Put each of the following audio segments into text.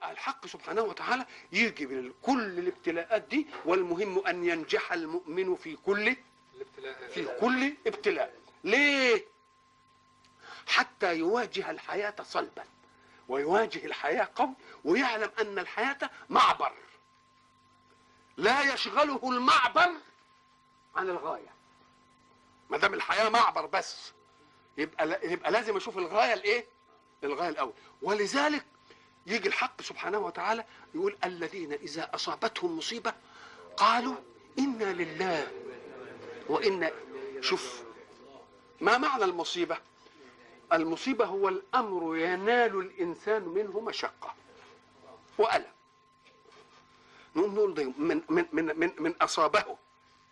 الحق سبحانه وتعالى يجي من كل الابتلاءات دي، والمهم ان ينجح المؤمن في كل ابتلاء. ليه؟ حتى يواجه الحياة صلبا ويواجه الحياة قوي، ويعلم ان الحياة معبر لا يشغله المعبر عن الغاية. ما دام الحياة معبر بس يبقى لازم اشوف الغاية الايه؟ الغاية الاول. ولذلك يجي الحق سبحانه وتعالى يقول الذين إذا أصابتهم مصيبة قالوا إنا لله وإنا. شوف ما معنى المصيبة؟ المصيبة هو الأمر ينال الإنسان منه مشقة وألم. نقول ده من أصابه،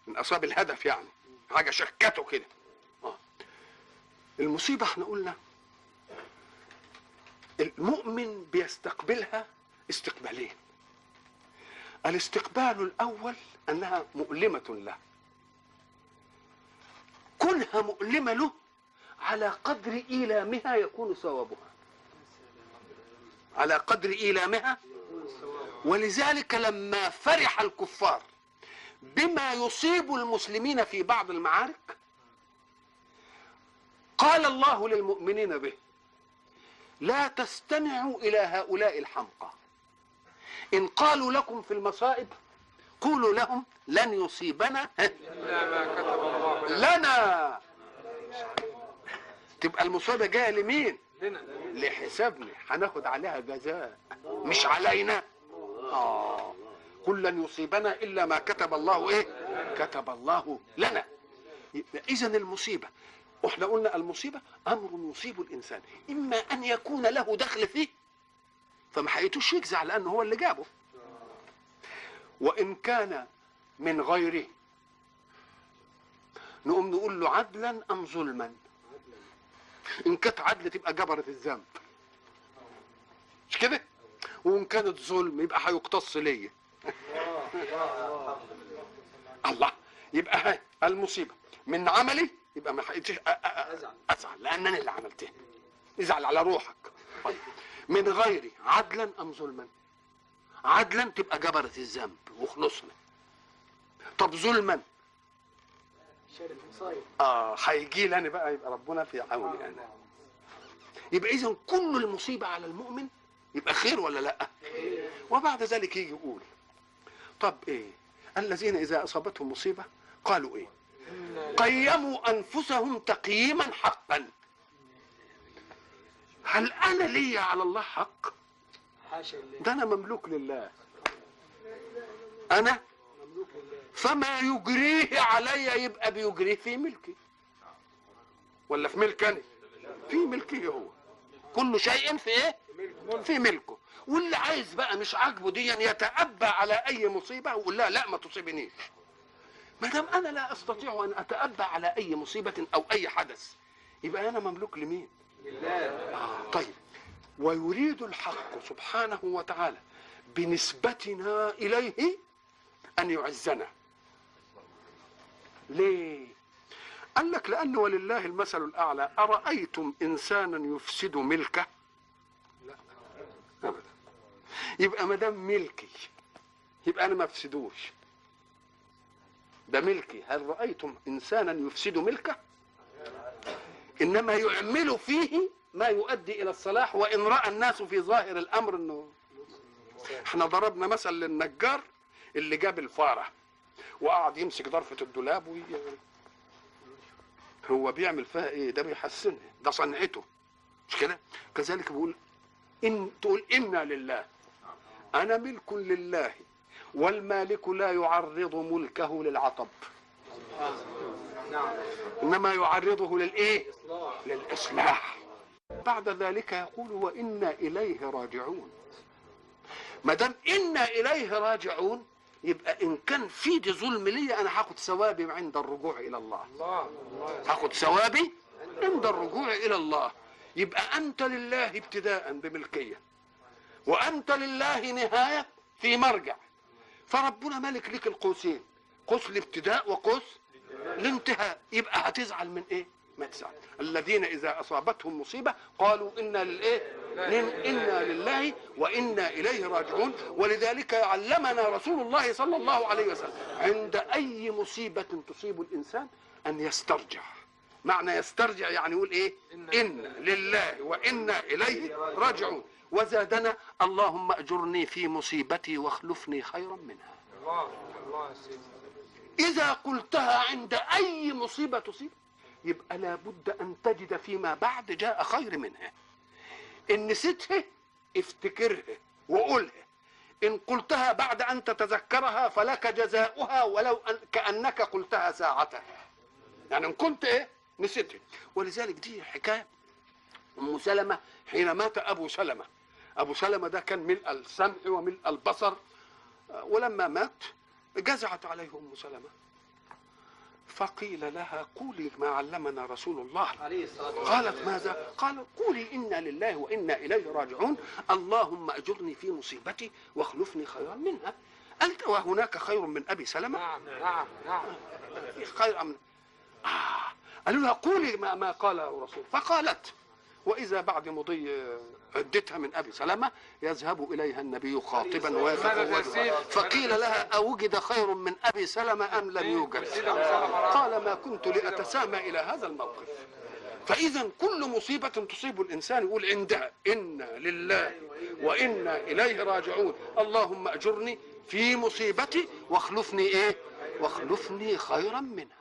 من أصاب الهدف، يعني حاجة شكته كده. المصيبة احنا قلنا المؤمن بيستقبلها استقبالين. الاستقبال الأول أنها مؤلمة له، كونها مؤلمة له على قدر إيلامها يكون ثوابها، على قدر إيلامها. ولذلك لما فرح الكفار بما يصيب المسلمين في بعض المعارك قال الله للمؤمنين به لا تستمعوا إلى هؤلاء الحمقى، إن قالوا لكم في المصائب قولوا لهم لن يصيبنا إلا ما كتب الله لنا. تبقى المصيبة جاية لمين؟ لحسابنا، هناخد عليها جزاء مش علينا. قل لن يصيبنا إلا ما كتب الله إيه؟ كتب الله لنا. إذن المصيبة، واحنا قلنا المصيبة امر يصيب الانسان، اما ان يكون له دخل فيه فما حيتوش يجزع لانه هو اللي جابه، وان كان من غيره نقوم نقول له عدلا ام ظلما. ان كانت عدل تبقى جبرت الذنب، مش كده؟ وان كانت ظلم يبقى هيقتص ليا. الله، يبقى هاي المصيبه من عملي يبقى ما حقيقتش ازعل لان انا اللي عملته، ازعل على روحك. طيب من غيري عدلا ام ظلما؟ عدلا تبقى جبرت الذنب وخلصنا. طب ظلما هيجي لي انا بقى، يبقى ربنا في عوني انا. يبقى اذا كل المصيبه على المؤمن يبقى خير ولا لا؟ وبعد ذلك يجي يقول طب ايه؟ الذين اذا اصابتهم مصيبه قالوا ايه؟ قيموا انفسهم تقييما حقا. هل انا لي على الله حق؟ ده انا مملوك لله، انا فما يجريه علي يبقى بيجريه في ملكي ولا في ملك انا؟ في ملكي هو، كل شيء في ايه؟ في ملكه. واللي عايز بقى مش عاجبه دي يتأبى على اي مصيبه ويقول لها لا ما تصيبنيش. ما دام انا لا استطيع ان اتأبى على اي مصيبه او اي حدث يبقى انا مملوك لمين؟ لله. طيب ويريد الحق سبحانه وتعالى بنسبتنا اليه ان يعزنا. ليه؟ قال لك لانه ولله المثل الاعلى. ارايتم انسانا يفسد ملكه؟ لا ابدا. يبقى ما دام ملكي يبقى انا ما افسدوش، ده ملكي. هل رأيتم إنسانا يفسد ملكه؟ إنما يعمل فيه ما يؤدي إلى الصلاح، وإن رأى الناس في ظاهر الأمر إنه. إحنا ضربنا مثل للنجار اللي جاب الفارة وقعد يمسك ضرفة الدولاب هو بيعمل فيها إيه؟ ده بيحسنها، ده صنعته، مش كده؟ كذلك بيقول إن تقول إنا لله، أنا ملك لله، والمالك لا يعرض ملكه للعطب انما يعرضه للايه؟ للاصلاح. بعد ذلك يقول وانا اليه راجعون. ما دام انا اليه راجعون يبقى ان كان في دي ظلم لي انا هاخد ثوابي عند الرجوع الى الله، هاخد ثوابي عند الرجوع الى الله. يبقى انت لله ابتداء بملكيه، وانت لله نهايه في مرجع. فربنا مالك لك القوسين، قوس الابتداء وقوس الانتهاء. يبقى هتزعل من ايه؟ ما تزعل. الذين اذا اصابتهم مصيبه قالوا انا للايه؟ انا لله وانا اليه راجعون. ولذلك علمنا رسول الله صلى الله عليه وسلم عند اي مصيبه تصيب الانسان ان يسترجع. معنى يسترجع يعني يقول ايه؟ إن لله وإنا إليه راجعون. وزادنا اللهم أجرني في مصيبتي واخلفني خيرا منها. الله إذا قلتها عند أي مصيبة تصيب يبقى لابد أن تجد فيما بعد جاء خير منها. إن نسيتها افتكرها وقولها. إن قلتها بعد أن تتذكرها فلك جزاؤها ولو كأنك قلتها ساعتها. يعني إن كنت إيه؟ نسيتها. ولذلك دي حكاية أم سلمة حين مات أبو سلمة. أبو سلمة ده كان ملء السمع وملء البصر، ولما مات جزعت عليه أم سلمة فقيل لها قولي ما علمنا رسول الله. قالت ماذا؟ قال قولي إنا لله وإنا إليه راجعون اللهم أجرني في مصيبتي واخلفني خيرا منها. قالت وهناك خير من أبي سلمة؟ نعم خير من قالوا لها قولي ما قاله الرسول. فقالت وإذا بعد مضي عدتها من أبي سلمة يذهب إليها النبي خاطبا ويتزوجها. فقيل لها أوجد خير من أبي سلمة أم لم يوجد؟ قال ما كنت لأتسامى إلى هذا الموقف. فإذا كل مصيبة تصيب الإنسان يقول عندها إنا لله وإنا إليه راجعون اللهم أجرني في مصيبتي واخلفني إيه؟ واخلفني خيرا منها.